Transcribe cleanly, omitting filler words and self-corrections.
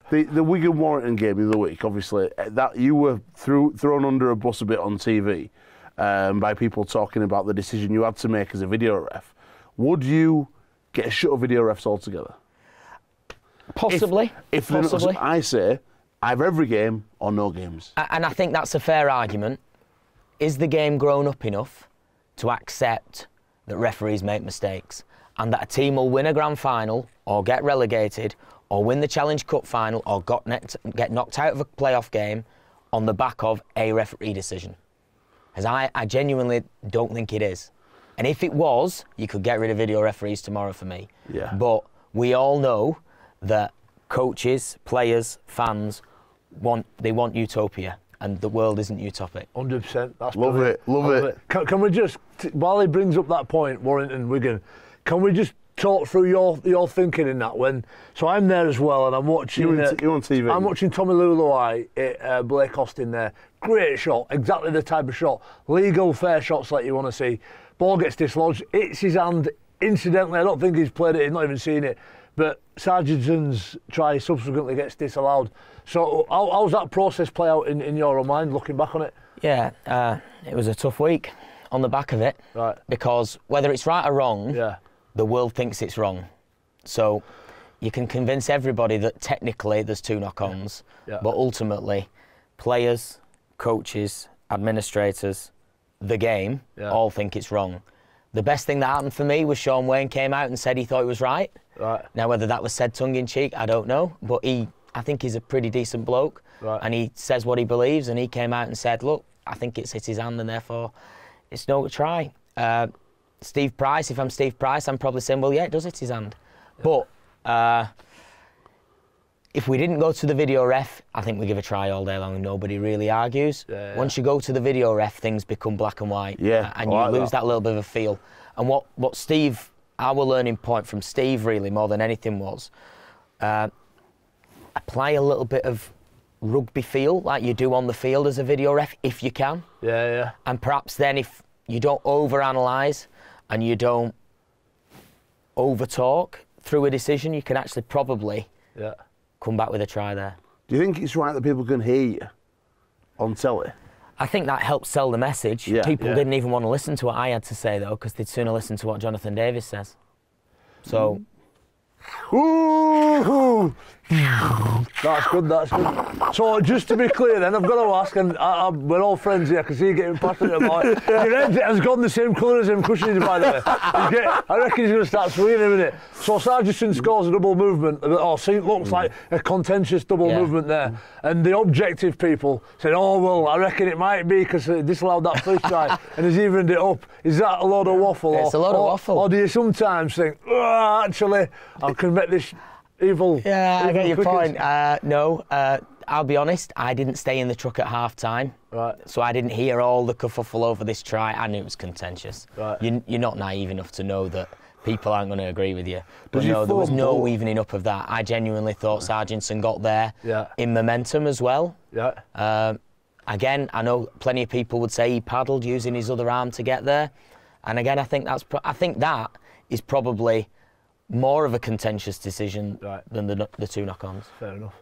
The Wigan Warrington game the other week, obviously, that you were thrown under a bus a bit on TV by people talking about the decision you had to make as a video ref. Would you get a shut of video refs altogether? Possibly. Possibly. I say either every game or no games. And I think that's a fair argument. Is the game grown up enough to accept that referees make mistakes and that a team will win a grand final or get relegated or win the Challenge Cup final or get knocked out of a playoff game on the back of a referee decision? Because I genuinely don't think it is. And if it was, you could get rid of video referees tomorrow for me. Yeah. But we all know that coaches, players, fans want utopia, and the world isn't utopic. 100%. That's love brilliant. it. Love it. Can we just, while he brings up that point, Warrington, Wigan, can we just talk through your thinking in that? So I'm there as well, and I'm watching. You're on TV. I'm watching Tommy Luluai, Blake Austin there. Great shot, exactly the type of shot. Legal, fair shots like you want to see. Ball gets dislodged, hits his hand incidentally. I don't think he's played it. He's not even seen it. But Sargent's try subsequently gets disallowed. So how's that process play out in your own mind, looking back on it? Yeah, it was a tough week on the back of it. Right. Because whether it's right or wrong, yeah, the world thinks it's wrong. So you can convince everybody that technically there's 2 knock-ons, yeah, but ultimately players, coaches, administrators, the game, yeah, all think it's wrong. The best thing that happened for me was Sean Wayne came out and said he thought it was right. Right. Now, whether that was said tongue-in-cheek, I don't know, but I think he's a pretty decent bloke, right, and he says what he believes, and he came out and said, look, I think it's hit his hand and therefore it's no try. Steve Price, if I'm Steve Price, I'm probably saying, well, yeah, it does hit his hand. Yeah. But if we didn't go to the video ref, I think we give a try all day long and nobody really argues. Yeah, yeah. Once you go to the video ref, things become black and white, yeah, and you lose that little bit of a feel. And what Steve, our learning point from Steve really more than anything was, apply a little bit of rugby feel like you do on the field as a video ref, if you can. Yeah, yeah. And perhaps then if you don't overanalyze and you don't over-talk through a decision, you can actually probably come back with a try there. Do you think it's right that people can hear you on telly? I think that helps sell the message. Yeah, people didn't even want to listen to what I had to say, though, because they'd sooner listen to what Jonathan Davis says. So... Ooh. That's good, that's good. So, just to be clear then, I've got to ask, and we're all friends here, I can see you getting passionate about it. Your head has gone the same colour as him cushions, by the way. I reckon he's going to start swinging in a minute. So, Sargent scores a double movement, it looks like a contentious double movement there. And the objective people said, oh, well, I reckon it might be because they disallowed that first try and he's evened it up. Is that a load of waffle? It's a load of waffle. Or do you sometimes think, oh, actually, I can make this evil... Yeah, I get your point. No, I'll be honest, I didn't stay in the truck at half-time. Right. So I didn't hear all the kerfuffle over this try. I knew it was contentious. Right. You're not naive enough to know that people aren't going to agree with you. But you no, there was no thought- evening up of that. I genuinely thought Sargentson got there in momentum as well. Yeah. Again, I know plenty of people would say he paddled using his other arm to get there. And again, I think that is probably more of a contentious decision than the 2 knock-ons. Fair enough.